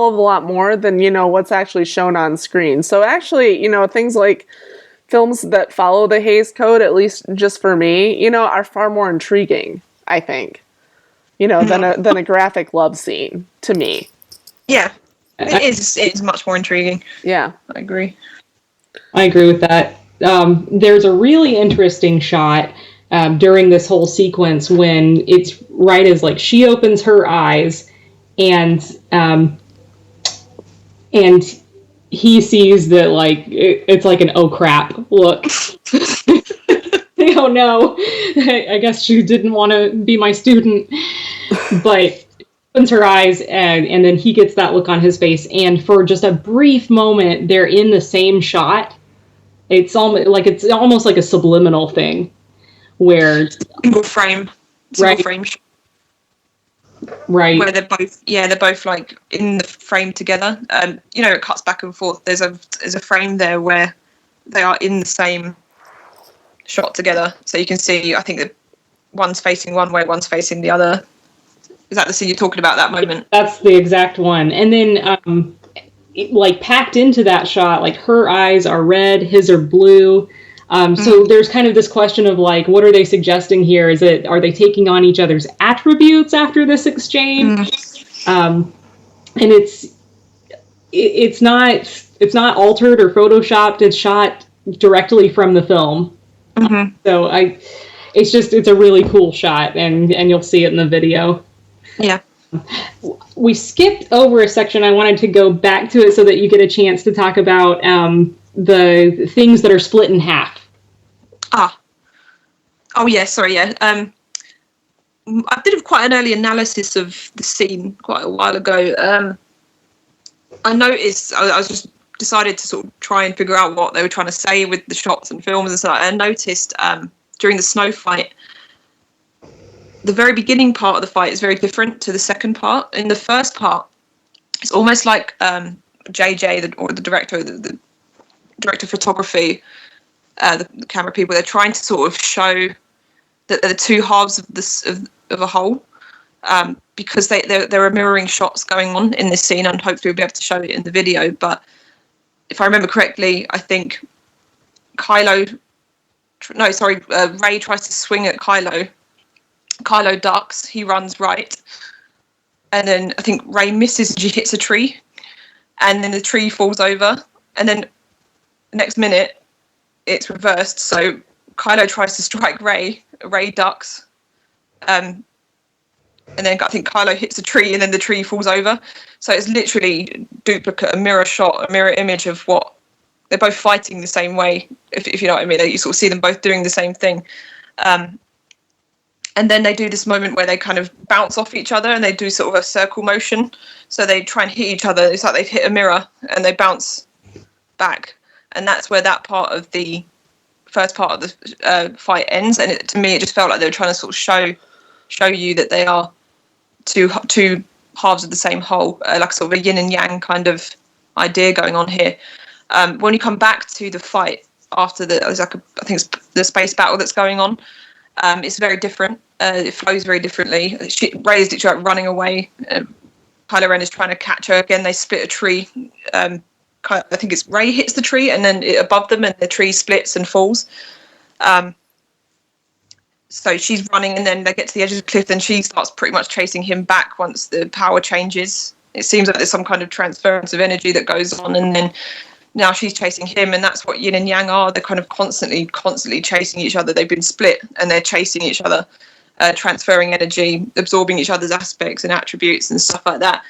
of a lot more than what's actually shown on screen. So actually, things like films that follow the Hays Code, at least just for me, are far more intriguing, I think, than a graphic love scene to me. Yeah, it is much more intriguing. Yeah, I agree with that. There's a really interesting shot during this whole sequence when it's right as like she opens her eyes and he sees that like it's like an oh crap look. Oh no, I guess she didn't want to be my student. But opens her eyes and then he gets that look on his face, and for just a brief moment they're in the same shot. It's almost like a subliminal thing where single frame right, where they're both like in the frame together. It cuts back and forth. There's a frame there where they are in the same shot together, so you can see, I think that one's facing one way, one's facing the other. Is that the scene you're talking about, that moment? That's the exact one. And then packed into that shot, like her eyes are red, his are blue. So there's kind of this question of like, what are they suggesting here? Are they taking on each other's attributes after this exchange? And it's not altered or photoshopped. It's shot directly from the film. So it's a really cool shot, and you'll see it in the video. Yeah. We skipped over a section. I wanted to go back to it so that you get a chance to talk about the things that are split in half. Oh yeah, sorry, yeah. I did quite an early analysis of the scene quite a while ago. I noticed, I was just decided to sort of try and figure out what they were trying to say with the shots and films and stuff. I noticed during the snow fight, the very beginning part of the fight is very different to the second part. In the first part, it's almost like JJ, or the director, the director of photography, the camera people, they're trying to sort of show that they're the two halves of this of a whole, because there are mirroring shots going on in this scene, and hopefully we'll be able to show it in the video. But if I remember correctly, I think Ray tries to swing at Kylo. Kylo ducks, he runs right, and then I think Ray misses and she hits a tree, and then the tree falls over, and then the next minute it's reversed. So Kylo tries to strike Ray ducks, and then I think Kylo hits a tree, and then the tree falls over. So it's literally duplicate, a mirror shot, a mirror image of what they're both fighting the same way, if you know what I mean. You sort of see them both doing the same thing. And then they do this moment where they kind of bounce off each other, and they do sort of a circle motion. So they try and hit each other. It's like they've hit a mirror and they bounce back. And that's where that part of the first part of the fight ends. And to me, it just felt like they were trying to sort of show you that they are two halves of the same whole, like sort of a yin and yang kind of idea going on here. When you come back to the fight after I think it's the space battle that's going on, it's very different. It flows very differently. Ray is literally running away. Kylo Ren is trying to catch her. Again, they split a tree. I think it's Ray hits the tree, and then above them, and the tree splits and falls. So she's running, and then they get to the edge of the cliff, and she starts pretty much chasing him back once the power changes. It seems like there's some kind of transference of energy that goes on, and then now she's chasing him, and that's what yin and yang are. They're kind of constantly chasing each other. They've been split, and they're chasing each other, transferring energy, absorbing each other's aspects and attributes and stuff like that.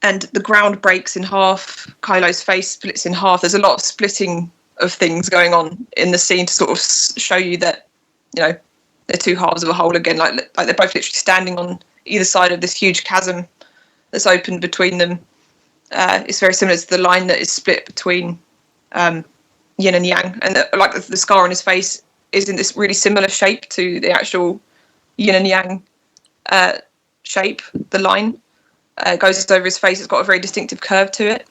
And the ground breaks in half. Kylo's face splits in half. There's a lot of splitting of things going on in the scene to sort of show you that, you know, they're two halves of a whole again. Like they're both literally standing on either side of this huge chasm that's opened between them. It's very similar to the line that is split between yin and yang, and like the scar on his face is in this really similar shape to the actual yin and yang shape. The line goes over his face. It's got a very distinctive curve to it.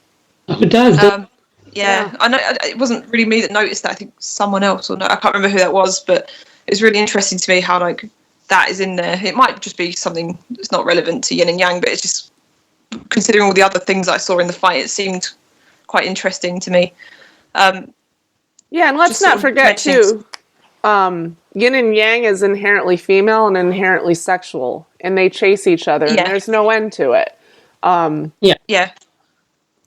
Oh, it does. Yeah, I know it wasn't really me that noticed that. I think someone else, or no, I can't remember who that was, but it was really interesting to me how like that is in there. It might just be something that's not relevant to yin and yang, but it's just, considering all the other things I saw in the fight, it seemed quite interesting to me. Yeah, and let's not forget too, yin and yang is inherently female and inherently sexual, and they chase each other, and there's no end to it. Yeah.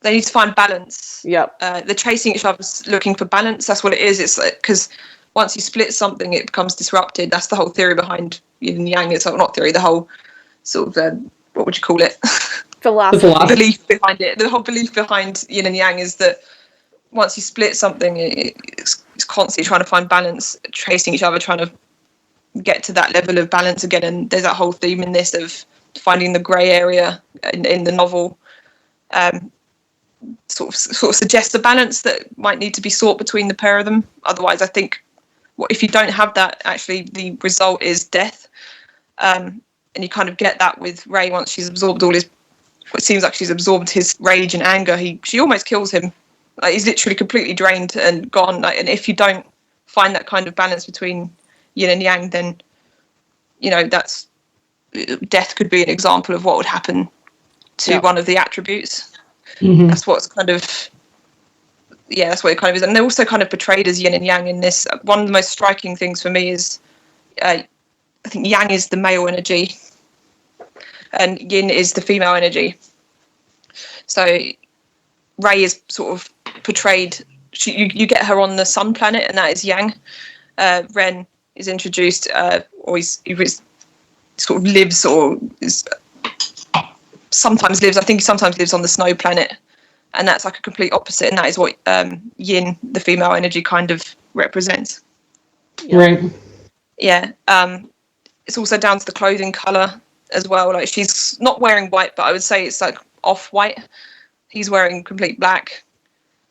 They need to find balance. Yep. They're chasing each other, looking for balance. That's what it is. It's like, because once you split something, it becomes disrupted. That's the whole theory behind yin and yang. It's not theory, the whole sort of, what would you call it? Philosophy. Belief behind it. The whole belief behind yin and yang is that once you split something, it's constantly trying to find balance, chasing each other, trying to get to that level of balance again. And there's that whole theme in this of finding the grey area in the novel. Sort of suggests a balance that might need to be sought between the pair of them. Otherwise, I think if you don't have that, actually the result is death. And you kind of get that with Ray once she's absorbed all his. It seems like she's absorbed his rage and anger. She almost kills him. Like, he's literally completely drained and gone. Like, and if you don't find that kind of balance between yin and yang, then you know that's death could be an example of what would happen to one of the attributes. Mm-hmm. That's what's kind of, that's what it kind of is. And they're also kind of portrayed as yin and yang in this. One of the most striking things for me is, I think yang is the male energy and yin is the female energy. So Ray is sort of portrayed, you get her on the sun planet, and that is yang. Ren is introduced, or he sort of lives, or is sometimes lives, I think he sometimes lives on the snow planet, and that's like a complete opposite, and that is what yin, the female energy, kind of represents. Right. Yeah. It's also down to the clothing colour as well. Like, she's not wearing white, but I would say it's like off-white. He's wearing complete black.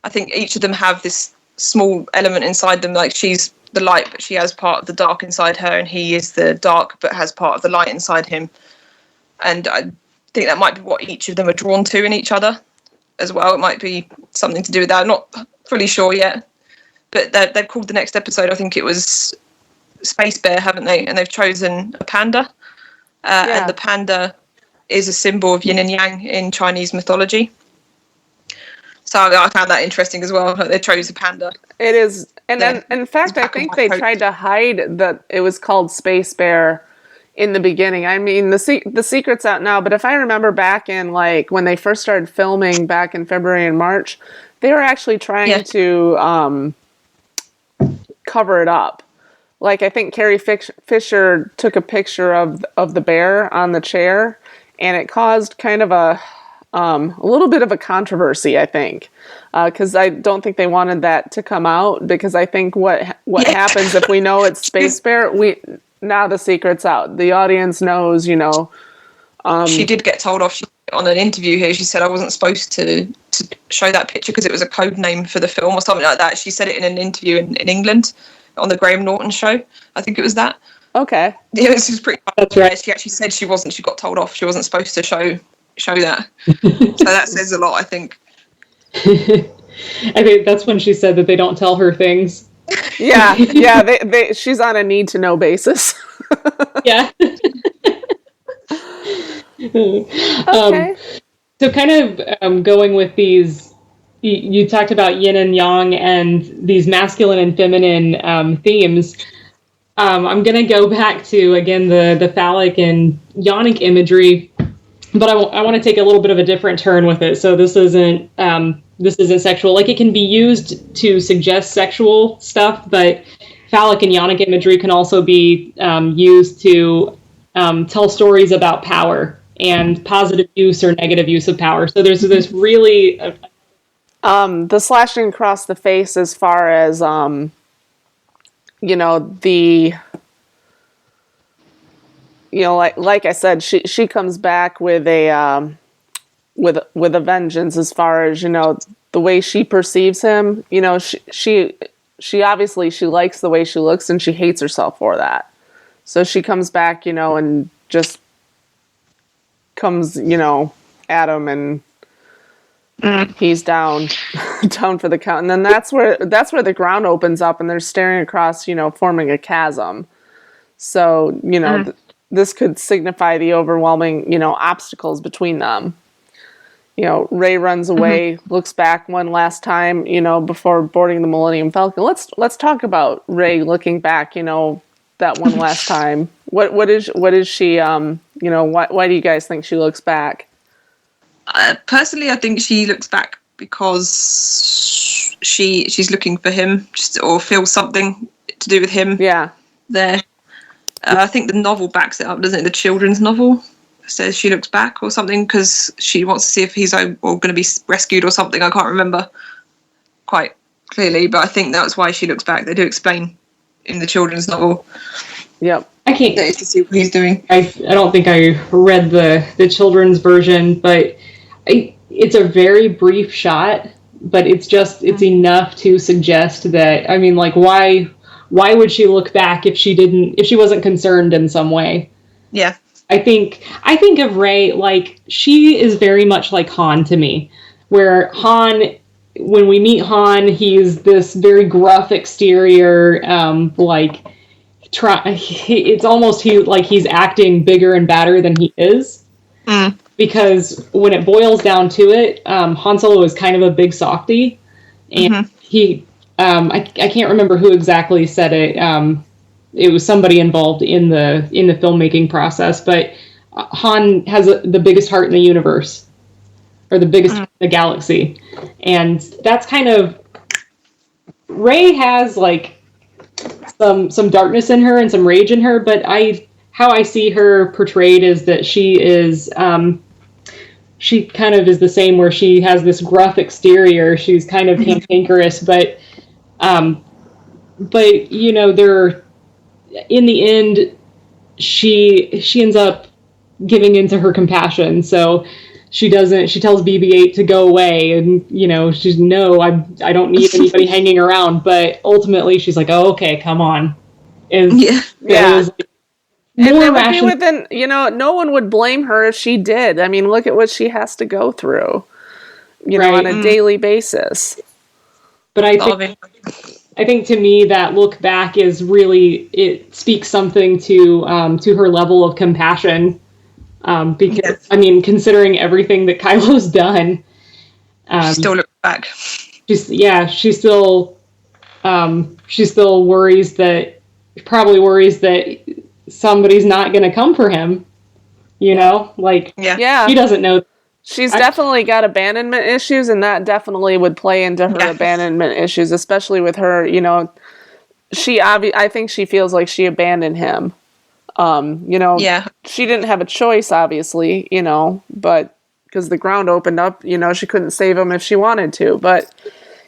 I think each of them have this small element inside them, like she's the light, but she has part of the dark inside her, and he is the dark, but has part of the light inside him. And I think that might be what each of them are drawn to in each other as well. It might be something to do with that. I'm not fully sure yet. But they've called the next episode, I think it was Space Bear, haven't they? And they've chosen a panda. And the panda is a symbol of Yin and Yang in Chinese mythology. So I found that interesting as well. They chose a panda. It is. And then, in fact, I think they tried to hide that it was called Space Bear in the beginning. I mean, the secret's out now, but if I remember back in, like, when they first started filming back in February and March, they were actually trying to cover it up. Like, I think Carrie Fisher took a picture of the bear on the chair, and it caused kind of a little bit of a controversy, I think, because I don't think they wanted that to come out, because I think what happens if we know it's Space Bear, now the secret's out. The audience knows, you know. She did get told off on an interview here. She said I wasn't supposed to show that picture because it was a code name for the film or something like that. She said it in an interview in England on the Graham Norton show. I think it was that. Okay. Yeah, this was pretty. That's right. She actually said she got told off. She wasn't supposed to show that. So that says a lot, I think. I think that's when she said that they don't tell her things. Yeah. She's on a need to know basis. Yeah. Okay. So kind of going with these, you talked about yin and yang and these masculine and feminine themes. I'm going to go back to, again, the phallic and yonic imagery, but I want to take a little bit of a different turn with it. So this isn't sexual. Like, it can be used to suggest sexual stuff, but phallic and yonic imagery can also be used to tell stories about power and positive use or negative use of power. So there's this really... the slashing across the face, as far as, like I said, she comes back with a vengeance, as far as, the way she perceives him. She obviously, she likes the way she looks, and she hates herself for that. So she comes back, and just comes, at him, and he's down for the count. And then that's where the ground opens up, and they're staring across, forming a chasm. So, this could signify the overwhelming, obstacles between them. Rey runs away, looks back one last time, before boarding the Millennium Falcon. Let's talk about Rey looking back, that one last time. What is she, why do you guys think she looks back? Personally, I think she looks back because she's looking for him, or feels something to do with him. Yeah. There. I think the novel backs it up, doesn't it? The children's novel says she looks back or something, because she wants to see if he's going to be rescued or something. I can't remember quite clearly, but I think that's why she looks back. They do explain in the children's novel. Yep. I can't to see what he's doing. I don't think I read the children's version, but it's a very brief shot, but it's enough to suggest that, I mean, like, why would she look back if she wasn't concerned in some way? Yeah. I think of Rey, like, she is very much like Han to me, where Han, when we meet Han, he's this very gruff exterior, it's almost he's acting bigger and badder than he is. Because when it boils down to it, Han Solo is kind of a big softy, and he, I can't remember who exactly said it. It was somebody involved in the filmmaking process, but Han has the biggest heart in the universe, or the biggest in the galaxy, and that's kind of, Rey has like some darkness in her and some rage in her, but how I see her portrayed is that she is, she kind of is the same, where she has this gruff exterior. She's kind of cantankerous, but they're, in the end, she ends up giving into her compassion. So she tells BB-8 to go away, and she's I don't need anybody hanging around, but ultimately she's like, oh, okay, come on. And it would be within, no one would blame her if she did. I mean, look at what she has to go through, on a daily basis. But I think to me that look back is really, it speaks something to her level of compassion. Because I mean, considering everything that Kylo's done, she still looks back. She still worries that somebody's not going to come for him. She doesn't know. She's definitely got abandonment issues, and that definitely would play into her abandonment issues, especially with her. I think she feels like she abandoned him. She didn't have a choice, obviously, but because the ground opened up, she couldn't save him if she wanted to, but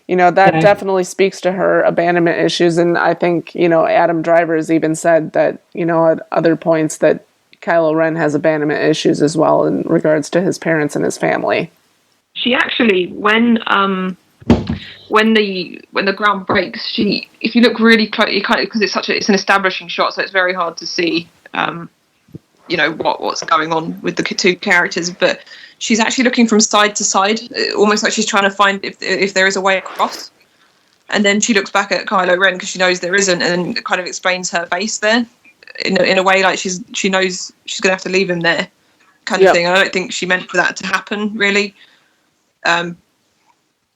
that definitely speaks to her abandonment issues. And I think, Adam Driver has even said that, at other points that Kylo Ren has abandonment issues as well in regards to his parents and his family. She actually, when the ground breaks, if you look really close, because it's an establishing shot, so it's very hard to see, what's going on with the two characters. But she's actually looking from side to side, almost like she's trying to find if there is a way across. And then she looks back at Kylo Ren because she knows there isn't, and kind of explains her base there in a way like she knows she's going to have to leave him there, kind of thing. I don't think she meant for that to happen, really. They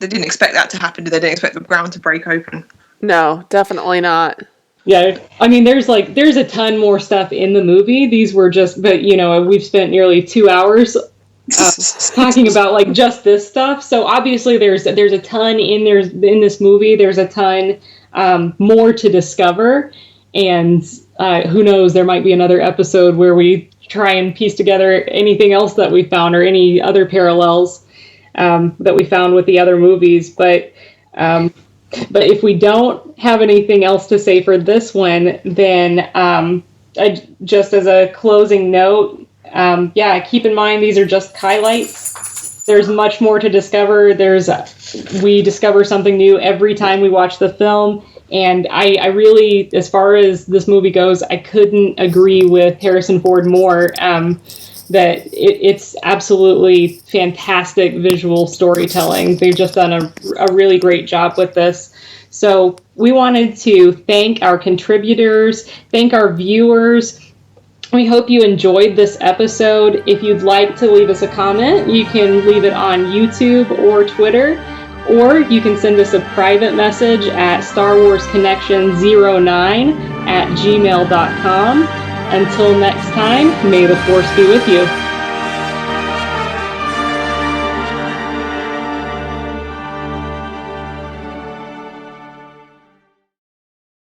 didn't expect that to happen. They didn't expect the ground to break open. No, definitely not. Yeah, I mean, there's a ton more stuff in the movie. These were but we've spent nearly 2 hours talking about just this stuff. So obviously there's a ton in this movie. There's a ton more to discover, and who knows, there might be another episode where we try and piece together anything else that we found or any other parallels that we found with the other movies. But if we don't have anything else to say for this one, then just as a closing note, keep in mind these are just highlights. There's much more to discover. We discover something new every time we watch the film. And I really, as far as this movie goes, I couldn't agree with Harrison Ford more. That it's absolutely fantastic visual storytelling. They've just done a really great job with this. So we wanted to thank our contributors, thank our viewers. We hope you enjoyed this episode. If you'd like to leave us a comment, you can leave it on YouTube or Twitter, or you can send us a private message at StarWarsConnection09@gmail.com. Until next time, may the Force be with you.